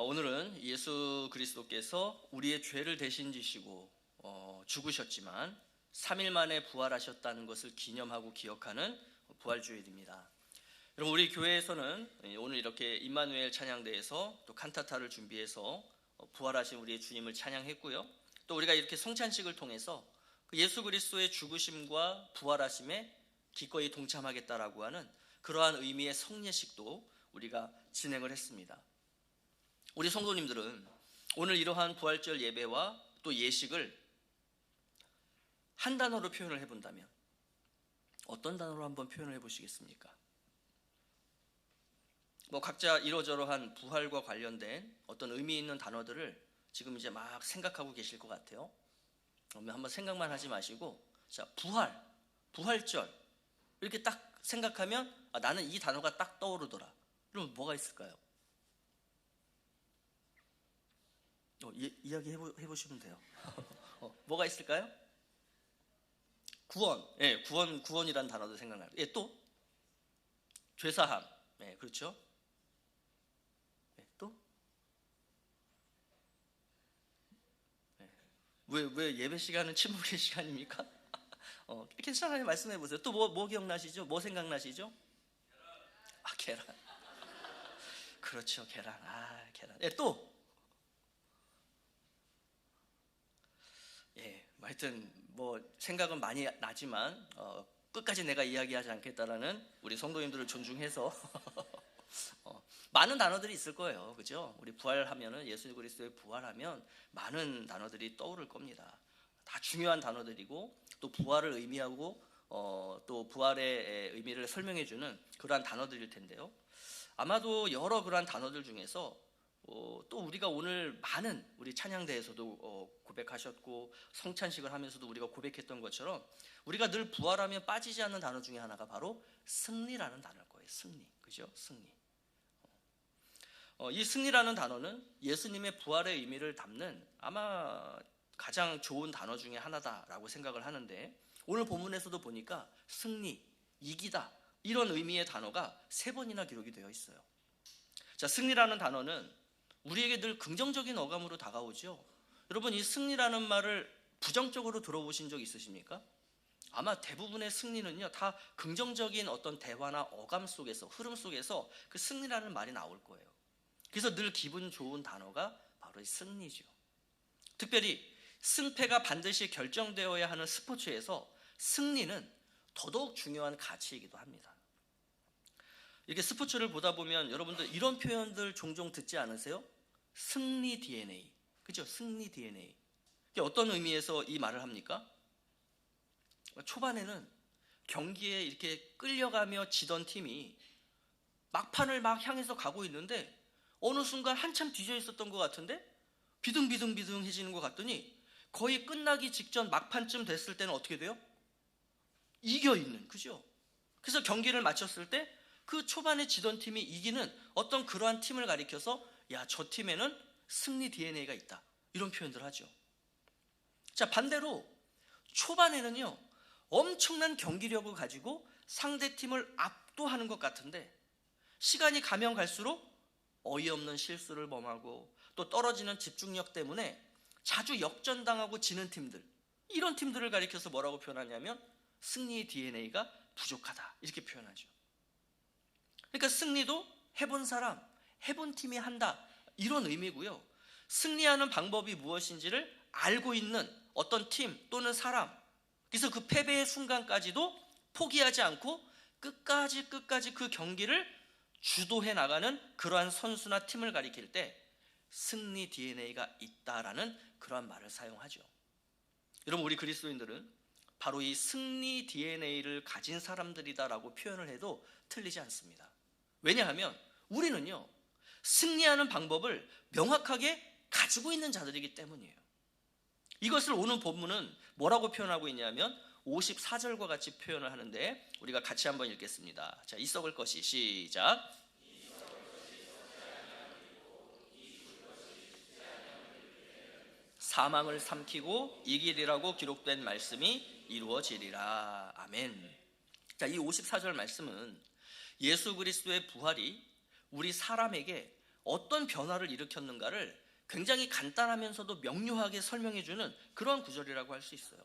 오늘은 예수 그리스도께서 우리의 죄를 대신 지시고 죽으셨지만 3일 만에 부활하셨다는 것을 기념하고 기억하는 부활주일입니다. 여러분, 우리 교회에서는 오늘 이렇게 임마누엘 찬양대에서 또 칸타타를 준비해서 부활하신 우리의 주님을 찬양했고요. 또 우리가 이렇게 성찬식을 통해서 예수 그리스도의 죽으심과 부활하심에 기꺼이 동참하겠다라고 하는 그러한 의미의 성례식도 우리가 진행을 했습니다. 우리 성도님들은 오늘 이러한 부활절 예배와 또 예식을 한 단어로 표현을 해본다면 어떤 단어로 한번 표현을 해보시겠습니까? 각자 이러저러한 부활과 관련된 어떤 의미 있는 단어들을 지금 이제 막 생각하고 계실 것 같아요. 그러면 한번 생각만 하지 마시고, 자, 부활절 이렇게 딱 생각하면 나는 이 단어가 딱 떠오르더라. 그럼 뭐가 있을까요? 이야기 해보시면 돼요. 뭐가 있을까요? 구원, 구원이라는 단어도 생각나요. 또 죄사함, 그렇죠. 또 왜 예배 시간은 침묵의 시간입니까? 괜찮아요. 말씀해 보세요. 또 뭐 기억나시죠? 뭐 생각나시죠? 계란. 그렇죠, 계란. 계란. 또 하여튼 생각은 많이 나지만 끝까지 내가 이야기하지 않겠다라는 우리 성도님들을 존중해서 많은 단어들이 있을 거예요. 그죠? 우리 부활하면은, 예수 그리스도의 부활하면 많은 단어들이 떠오를 겁니다. 다 중요한 단어들이고 또 부활을 의미하고 또 부활의 의미를 설명해 주는 그러한 단어들일 텐데요. 아마도 여러 그러한 단어들 중에서 또 우리가 오늘 많은 우리 찬양대에서도 고백하셨고 성찬식을 하면서도 우리가 고백했던 것처럼 우리가 늘 부활하면 빠지지 않는 단어 중에 하나가 바로 승리라는 단어일 거예요. 승리, 그죠? 승리. 이 승리라는 단어는 예수님의 부활의 의미를 담는 아마 가장 좋은 단어 중에 하나다라고 생각을 하는데, 오늘 본문에서도 보니까 승리, 이기다 이런 의미의 단어가 3번이나 기록이 되어 있어요. 자, 승리라는 단어는 우리에게 늘 긍정적인 어감으로 다가오죠. 여러분, 이 승리라는 말을 부정적으로 들어보신 적 있으십니까? 아마 대부분의 승리는요, 다 긍정적인 어떤 대화나 어감 속에서, 흐름 속에서 그 승리라는 말이 나올 거예요. 그래서 늘 기분 좋은 단어가 바로 이 승리죠. 특별히 승패가 반드시 결정되어야 하는 스포츠에서 승리는 더더욱 중요한 가치이기도 합니다. 이렇게 스포츠를 보다 보면 여러분들 이런 표현들 종종 듣지 않으세요? 승리 DNA, 그죠? 승리 DNA. 이게 어떤 의미에서 이 말을 합니까? 초반에는 경기에 이렇게 끌려가며 지던 팀이 막판을 막 향해서 가고 있는데 어느 순간 한참 뒤져 있었던 것 같은데 비등비등해지는 것 같더니 거의 끝나기 직전 막판쯤 됐을 때는 어떻게 돼요? 이겨 있는, 그죠? 그래서 경기를 마쳤을 때 그 초반에 지던 팀이 이기는 어떤 그러한 팀을 가리켜서 저 팀에는 승리 DNA가 있다, 이런 표현들 하죠. 자, 반대로 초반에는요 엄청난 경기력을 가지고 상대팀을 압도하는 것 같은데 시간이 가면 갈수록 어이없는 실수를 범하고 또 떨어지는 집중력 때문에 자주 역전당하고 지는 팀들, 이런 팀들을 가리켜서 뭐라고 표현하냐면 승리의 DNA가 부족하다, 이렇게 표현하죠. 그러니까 승리도 해본 사람, 해본 팀이 한다, 이런 의미고요. 승리하는 방법이 무엇인지를 알고 있는 어떤 팀 또는 사람, 그래서 그 패배의 순간까지도 포기하지 않고 끝까지 그 경기를 주도해 나가는 그러한 선수나 팀을 가리킬 때 승리 DNA가 있다라는 그러한 말을 사용하죠. 여러분, 우리 그리스도인들은 바로 이 승리 DNA를 가진 사람들이다라고 표현을 해도 틀리지 않습니다. 왜냐하면 우리는요 승리하는 방법을 명확하게 가지고 있는 자들이기 때문이에요. 이것을 오늘 본문은 뭐라고 표현하고 있냐면 54절과 같이 표현을 하는데 우리가 같이 한번 읽겠습니다. 자, 이 썩을 것이, 시작. 사망을 삼키고 이기리라고 기록된 말씀이 이루어지리라. 아멘. 자, 이 54절 말씀은 예수 그리스도의 부활이 우리 사람에게 어떤 변화를 일으켰는가를 굉장히 간단하면서도 명료하게 설명해주는 그런 구절이라고 할 수 있어요.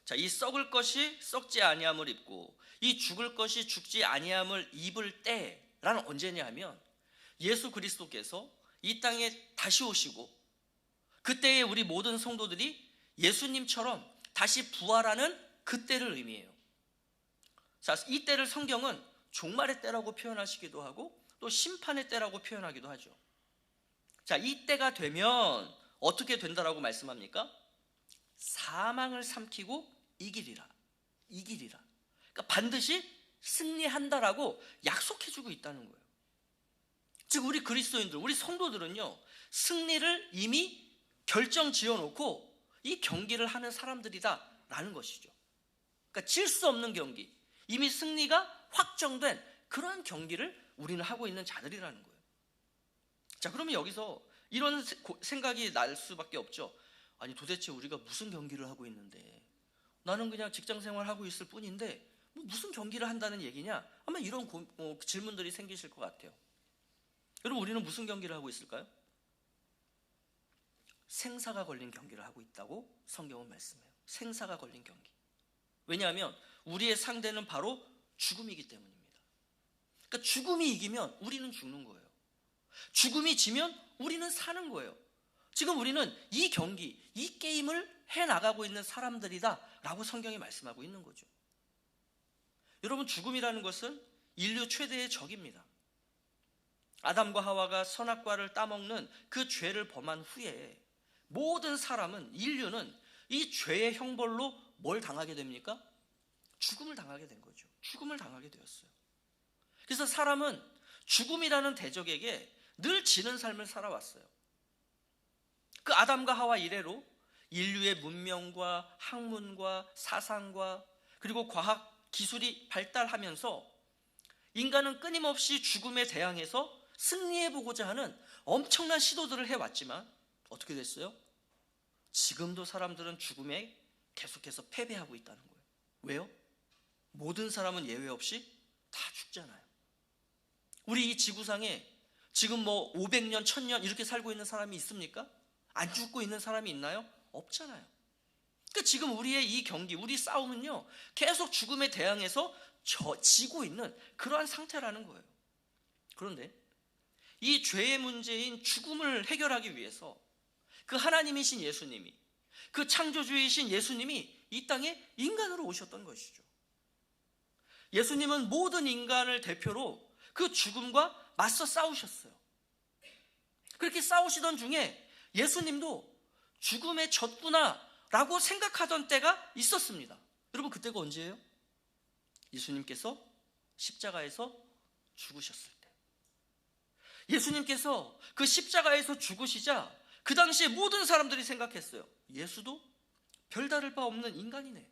자, 이 썩을 것이 썩지 아니함을 입고 이 죽을 것이 죽지 아니함을 입을 때라는 언제냐 하면 예수 그리스도께서 이 땅에 다시 오시고 그때에 우리 모든 성도들이 예수님처럼 다시 부활하는 그때를 의미해요. 자, 이 때를 성경은 종말의 때라고 표현하시기도 하고 또 심판의 때라고 표현하기도 하죠. 자, 이 때가 되면 어떻게 된다라고 말씀합니까? 사망을 삼키고 이기리라. 그러니까 반드시 승리한다라고 약속해주고 있다는 거예요. 즉 우리 그리스도인들, 우리 성도들은요, 승리를 이미 결정 지어놓고 이 경기를 하는 사람들이다라는 것이죠. 그러니까 질 수 없는 경기, 이미 승리가 확정된 그런 경기를 우리는 하고 있는 자들이라는 거예요. 자, 그러면 여기서 이런 생각이 날 수밖에 없죠. 아니 도대체 우리가 무슨 경기를 하고 있는데, 나는 그냥 직장 생활하고 있을 뿐인데 뭐 무슨 경기를 한다는 얘기냐? 아마 이런 질문들이 생기실 것 같아요. 여러분, 우리는 무슨 경기를 하고 있을까요? 생사가 걸린 경기를 하고 있다고 성경은 말씀해요. 생사가 걸린 경기. 왜냐하면 우리의 상대는 바로 죽음이기 때문입니다. 그러니까 죽음이 이기면 우리는 죽는 거예요. 죽음이 지면 우리는 사는 거예요. 지금 우리는 이 경기, 이 게임을 해나가고 있는 사람들이다 라고 성경이 말씀하고 있는 거죠. 여러분, 죽음이라는 것은 인류 최대의 적입니다. 아담과 하와가 선악과를 따먹는 그 죄를 범한 후에 모든 사람은, 인류는 이 죄의 형벌로 뭘 당하게 됩니까? 죽음을 당하게 된 거죠. 죽음을 당하게 되었어요. 그래서 사람은 죽음이라는 대적에게 늘 지는 삶을 살아왔어요. 그 아담과 하와 이래로 인류의 문명과 학문과 사상과 그리고 과학 기술이 발달하면서 인간은 끊임없이 죽음에 대항해서 승리해보고자 하는 엄청난 시도들을 해왔지만 어떻게 됐어요? 지금도 사람들은 죽음에 계속해서 패배하고 있다는 거예요. 왜요? 모든 사람은 예외 없이 다 죽잖아요. 우리 이 지구상에 지금 뭐 500년, 1000년 이렇게 살고 있는 사람이 있습니까? 안 죽고 있는 사람이 있나요? 없잖아요. 그러니까 지금 우리의 이 경기, 우리 싸움은요, 계속 죽음에 대항해서 지고 있는 그러한 상태라는 거예요. 그런데 이 죄의 문제인 죽음을 해결하기 위해서 그 하나님이신 예수님이, 그 창조주이신 예수님이 이 땅에 인간으로 오셨던 것이죠. 예수님은 모든 인간을 대표로 그 죽음과 맞서 싸우셨어요. 그렇게 싸우시던 중에 예수님도 죽음에 졌구나 라고 생각하던 때가 있었습니다. 여러분, 그때가 언제예요? 예수님께서 십자가에서 죽으셨을 때. 예수님께서 그 십자가에서 죽으시자 그 당시에 모든 사람들이 생각했어요. 예수도 별다를 바 없는 인간이네.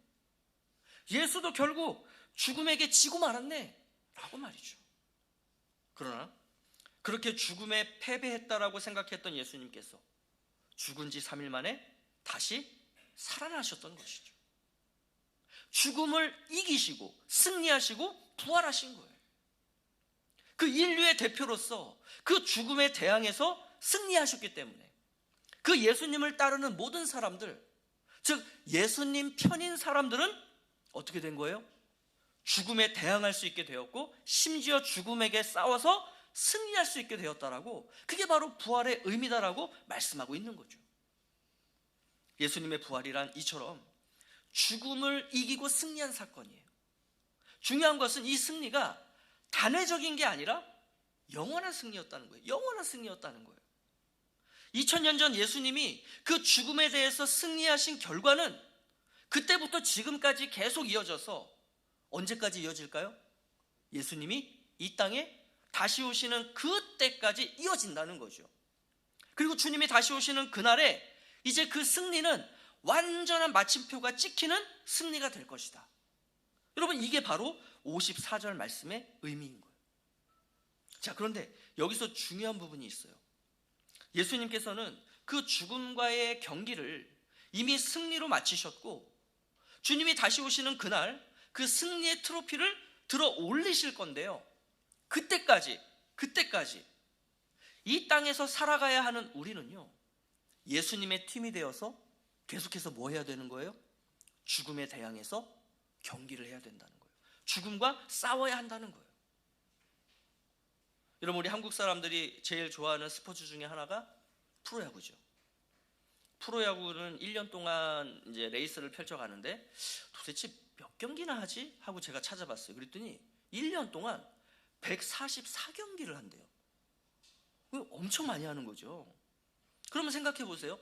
예수도 결국 죽음에게 지고 말았네 라고 말이죠. 그러나 그렇게 죽음에 패배했다라고 생각했던 예수님께서 죽은 지 3일 만에 다시 살아나셨던 것이죠. 죽음을 이기시고 승리하시고 부활하신 거예요. 그 인류의 대표로서 그 죽음에 대항해서 승리하셨기 때문에 그 예수님을 따르는 모든 사람들, 즉 예수님 편인 사람들은 어떻게 된 거예요? 죽음에 대항할 수 있게 되었고 심지어 죽음에게 싸워서 승리할 수 있게 되었다라고, 그게 바로 부활의 의미다라고 말씀하고 있는 거죠. 예수님의 부활이란 이처럼 죽음을 이기고 승리한 사건이에요. 중요한 것은 이 승리가 단회적인 게 아니라 영원한 승리였다는 거예요. 영원한 승리였다는 거예요. 2000년 전 예수님이 그 죽음에 대해서 승리하신 결과는 그때부터 지금까지 계속 이어져서 언제까지 이어질까요? 예수님이 이 땅에 다시 오시는 그때까지 이어진다는 거죠. 그리고 주님이 다시 오시는 그날에 이제 그 승리는 완전한 마침표가 찍히는 승리가 될 것이다. 여러분, 이게 바로 54절 말씀의 의미인 거예요. 자, 그런데 여기서 중요한 부분이 있어요. 예수님께서는 그 죽음과의 경기를 이미 승리로 마치셨고 주님이 다시 오시는 그날 그 승리의 트로피를 들어 올리실 건데요, 그때까지 이 땅에서 살아가야 하는 우리는요, 예수님의 팀이 되어서 계속해서 뭐 해야 되는 거예요? 죽음에 대항해서 경기를 해야 된다는 거예요. 죽음과 싸워야 한다는 거예요. 여러분, 우리 한국 사람들이 제일 좋아하는 스포츠 중에 하나가 프로야구죠. 프로야구는 1년 동안 이제 레이스를 펼쳐가는데 도대체 몇 경기나 하지? 하고 제가 찾아봤어요. 그랬더니 1년 동안 144경기를 한대요. 엄청 많이 하는 거죠. 그러면 생각해 보세요.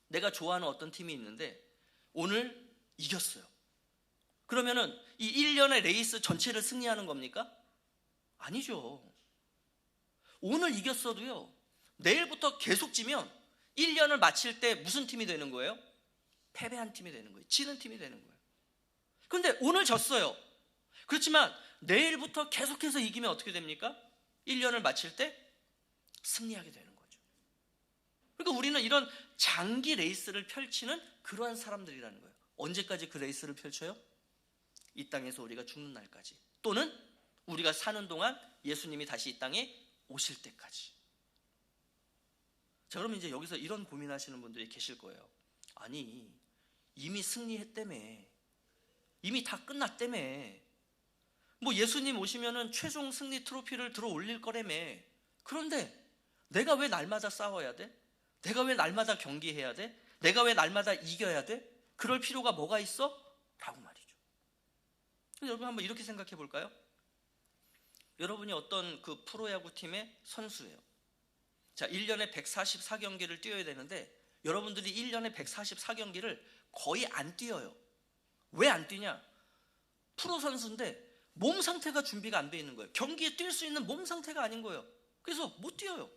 내가 좋아하는 어떤 팀이 있는데 오늘 이겼어요. 그러면은 이 1년의 레이스 전체를 승리하는 겁니까? 아니죠. 오늘 이겼어도요, 내일부터 계속 지면 1년을 마칠 때 무슨 팀이 되는 거예요? 패배한 팀이 되는 거예요. 지는 팀이 되는 거예요. 그런데 오늘 졌어요. 그렇지만 내일부터 계속해서 이기면 어떻게 됩니까? 1년을 마칠 때 승리하게 되는 거죠. 그러니까 우리는 이런 장기 레이스를 펼치는 그러한 사람들이라는 거예요. 언제까지 그 레이스를 펼쳐요? 이 땅에서 우리가 죽는 날까지, 또는 우리가 사는 동안 예수님이 다시 이 땅에 오실 때까지. 자, 그러면 이제 여기서 이런 고민하시는 분들이 계실 거예요. 아니, 이미 승리했다며, 이미 다 끝났다며, 뭐 예수님 오시면은 최종 승리 트로피를 들어 올릴 거라며. 그런데 내가 왜 날마다 싸워야 돼? 내가 왜 날마다 경기해야 돼? 내가 왜 날마다 이겨야 돼? 그럴 필요가 뭐가 있어? 라고 말이죠. 여러분, 한번 이렇게 생각해 볼까요? 여러분이 어떤 그 프로야구 팀의 선수예요. 자, 1년에 144경기를 뛰어야 되는데 여러분들이 1년에 144경기를 거의 안 뛰어요. 왜 안 뛰냐? 프로 선수인데 몸 상태가 준비가 안 돼 있는 거예요. 경기에 뛸 수 있는 몸 상태가 아닌 거예요. 그래서 못 뛰어요.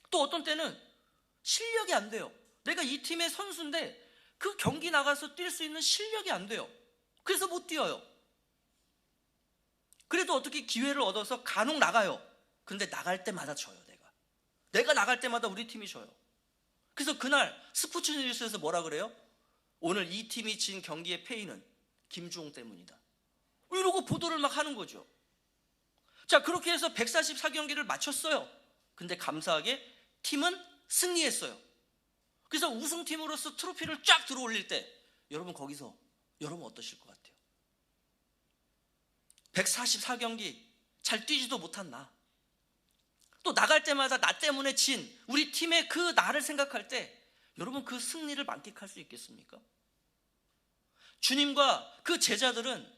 또 어떤 때는 실력이 안 돼요. 내가 이 팀의 선수인데 그 경기 나가서 뛸 수 있는 실력이 안 돼요. 그래서 못 뛰어요. 그래도 어떻게 기회를 얻어서 간혹 나가요. 근데 나갈 때마다 져요. 내가 나갈 때마다 우리 팀이 져요. 그래서 그날 스포츠 뉴스에서 뭐라 그래요? 오늘 이 팀이 진 경기의 패인은 김주홍 때문이다, 이러고 보도를 막 하는 거죠. 자, 그렇게 해서 144경기를 마쳤어요. 근데 감사하게 팀은 승리했어요. 그래서 우승팀으로서 트로피를 쫙 들어 올릴 때 여러분, 거기서 여러분 어떠실 것 같아요? 144경기 잘 뛰지도 못한 나, 또 나갈 때마다 나 때문에 진 우리 팀의 그 나를 생각할 때 여러분, 그 승리를 만끽할 수 있겠습니까? 주님과 그 제자들은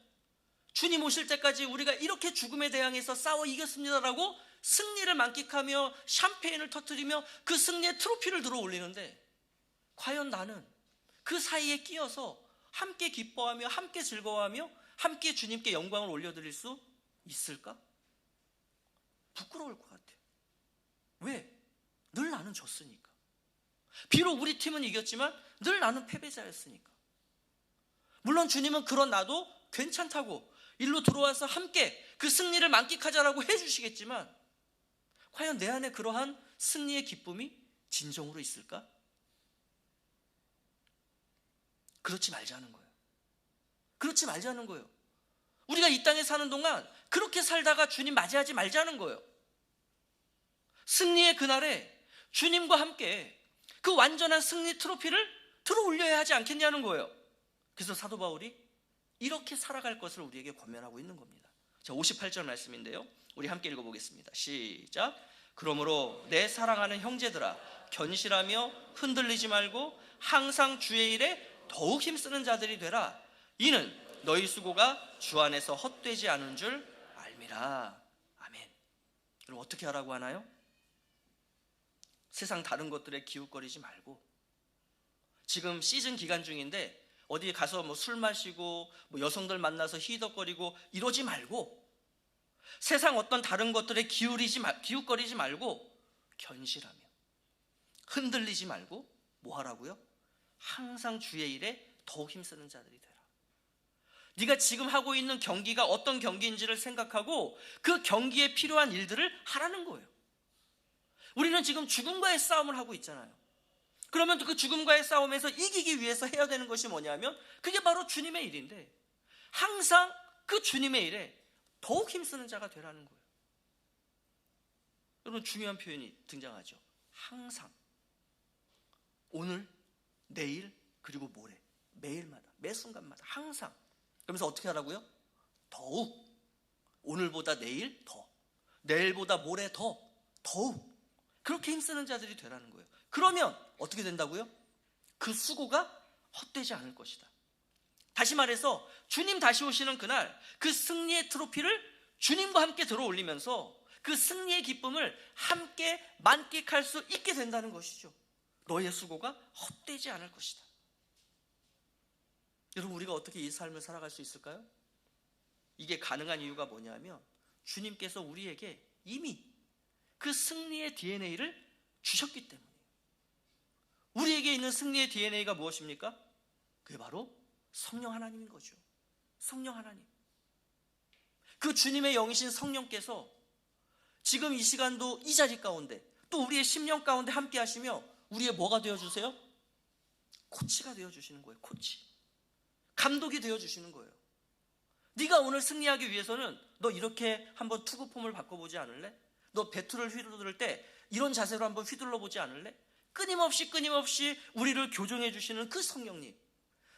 주님 오실 때까지 우리가 이렇게 죽음에 대항해서 싸워 이겼습니다라고 승리를 만끽하며 샴페인을 터뜨리며 그 승리의 트로피를 들어 올리는데, 과연 나는 그 사이에 끼어서 함께 기뻐하며 함께 즐거워하며 함께 주님께 영광을 올려드릴 수 있을까? 부끄러울 것 같아요. 왜? 늘 나는 졌으니까. 비록 우리 팀은 이겼지만 늘 나는 패배자였으니까. 물론 주님은 그런 나도 괜찮다고 일로 들어와서 함께 그 승리를 만끽하자라고 해주시겠지만, 과연 내 안에 그러한 승리의 기쁨이 진정으로 있을까? 그렇지 말자는 거예요. 그렇지 말자는 거예요. 우리가 이 땅에 사는 동안 그렇게 살다가 주님 맞이하지 말자는 거예요. 승리의 그날에 주님과 함께 그 완전한 승리 트로피를 들어 올려야 하지 않겠냐는 거예요. 그래서 사도 바울이 이렇게 살아갈 것을 우리에게 권면하고 있는 겁니다. 자, 58절 말씀인데요, 우리 함께 읽어보겠습니다. 시작. 그러므로 내 사랑하는 형제들아, 견실하며 흔들리지 말고 항상 주의 일에 더욱 힘쓰는 자들이 되라. 이는 너희 수고가 주 안에서 헛되지 않은 줄 알미라. 아멘. 그럼 어떻게 하라고 하나요? 세상 다른 것들에 기웃거리지 말고, 지금 시즌 기간 중인데 어디 가서 뭐 술 마시고 뭐 여성들 만나서 희덕거리고 이러지 말고, 세상 어떤 다른 것들에 기웃거리지 말고 견실하며 흔들리지 말고 뭐 하라고요? 항상 주의 일에 더욱 힘쓰는 자들이 되라. 네가 지금 하고 있는 경기가 어떤 경기인지를 생각하고 그 경기에 필요한 일들을 하라는 거예요. 우리는 지금 죽음과의 싸움을 하고 있잖아요. 그러면 그 죽음과의 싸움에서 이기기 위해서 해야 되는 것이 뭐냐면, 그게 바로 주님의 일인데, 항상 그 주님의 일에 더욱 힘쓰는 자가 되라는 거예요. 여러분 중요한 표현이 등장하죠. 항상. 오늘, 내일, 그리고 모레. 매일마다, 매 순간마다 항상. 그러면서 어떻게 하라고요? 더욱. 오늘보다 내일 더. 내일보다 모레 더. 더욱. 그렇게 힘쓰는 자들이 되라는 거예요. 그러면 어떻게 된다고요? 그 수고가 헛되지 않을 것이다. 다시 말해서 주님 다시 오시는 그날 그 승리의 트로피를 주님과 함께 들어올리면서 그 승리의 기쁨을 함께 만끽할 수 있게 된다는 것이죠. 너의 수고가 헛되지 않을 것이다. 여러분 우리가 어떻게 이 삶을 살아갈 수 있을까요? 이게 가능한 이유가 뭐냐면 주님께서 우리에게 이미 그 승리의 DNA를 주셨기 때문이에요. 우리에게 있는 승리의 DNA가 무엇입니까? 그게 바로 성령 하나님인 거죠. 성령 하나님. 그 주님의 영이신 성령께서 지금 이 시간도 이 자리 가운데 또 우리의 심령 가운데 함께 하시며 우리의 뭐가 되어주세요? 코치가 되어주시는 거예요. 코치. 감독이 되어주시는 거예요. 네가 오늘 승리하기 위해서는 너 이렇게 한번 투구폼을 바꿔보지 않을래? 너 배트를 휘두를 때 이런 자세로 한번 휘둘러보지 않을래? 끊임없이 우리를 교정해 주시는 그 성령님,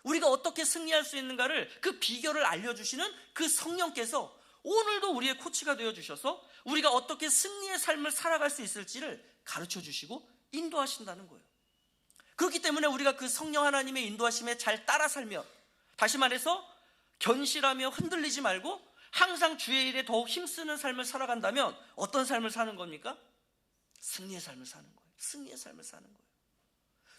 우리가 어떻게 승리할 수 있는가를 그 비결을 알려주시는 그 성령께서 오늘도 우리의 코치가 되어주셔서 우리가 어떻게 승리의 삶을 살아갈 수 있을지를 가르쳐 주시고 인도하신다는 거예요. 그렇기 때문에 우리가 그 성령 하나님의 인도하심에 잘 따라 살며, 다시 말해서 견실하며 흔들리지 말고 항상 주의 일에 더욱 힘쓰는 삶을 살아간다면 어떤 삶을 사는 겁니까? 승리의 삶을 사는 거예요. 승리의 삶을 사는 거예요.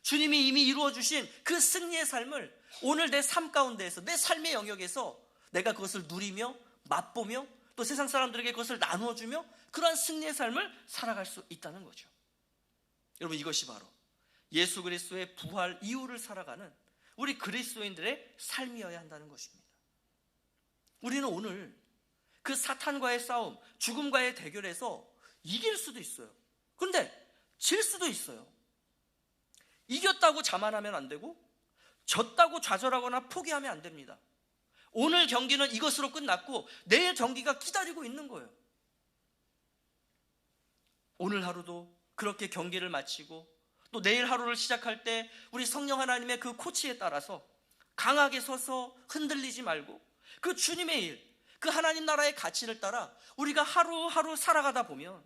주님이 이미 이루어주신 그 승리의 삶을 오늘 내 삶 가운데에서, 내 삶의 영역에서 내가 그것을 누리며 맛보며 또 세상 사람들에게 그것을 나누어주며 그러한 승리의 삶을 살아갈 수 있다는 거죠. 여러분 이것이 바로 예수 그리스도의 부활 이후를 살아가는 우리 그리스도인들의 삶이어야 한다는 것입니다. 우리는 오늘 그 사탄과의 싸움, 죽음과의 대결에서 이길 수도 있어요. 그런데 질 수도 있어요. 이겼다고 자만하면 안 되고 졌다고 좌절하거나 포기하면 안 됩니다. 오늘 경기는 이것으로 끝났고 내일 경기가 기다리고 있는 거예요. 오늘 하루도 그렇게 경기를 마치고 또 내일 하루를 시작할 때 우리 성령 하나님의 그 코치에 따라서 강하게 서서 흔들리지 말고 그 주님의 일, 그 하나님 나라의 가치를 따라 우리가 하루하루 살아가다 보면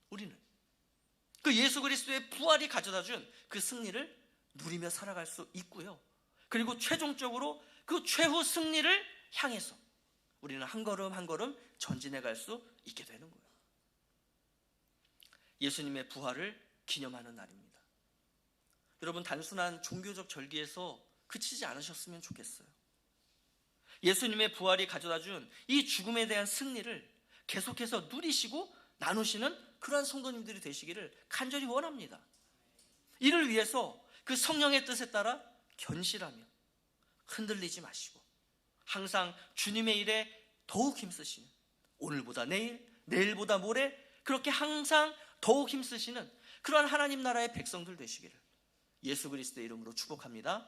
우리는 그 예수 그리스도의 부활이 가져다 준 그 승리를 누리며 살아갈 수 있고요. 그리고 최종적으로 그 최후 승리를 향해서 우리는 한 걸음 한 걸음 전진해 갈 수 있게 되는 거예요. 예수님의 부활을 기념하는 날입니다. 여러분 단순한 종교적 절기에서 그치지 않으셨으면 좋겠어요. 예수님의 부활이 가져다 준 이 죽음에 대한 승리를 계속해서 누리시고 나누시는 그러한 성도님들이 되시기를 간절히 원합니다. 이를 위해서 그 성령의 뜻에 따라 견실하며 흔들리지 마시고 항상 주님의 일에 더욱 힘쓰시는, 오늘보다 내일, 내일보다 모레 그렇게 항상 더욱 힘쓰시는 그러한 하나님 나라의 백성들 되시기를 예수 그리스도의 이름으로 축복합니다.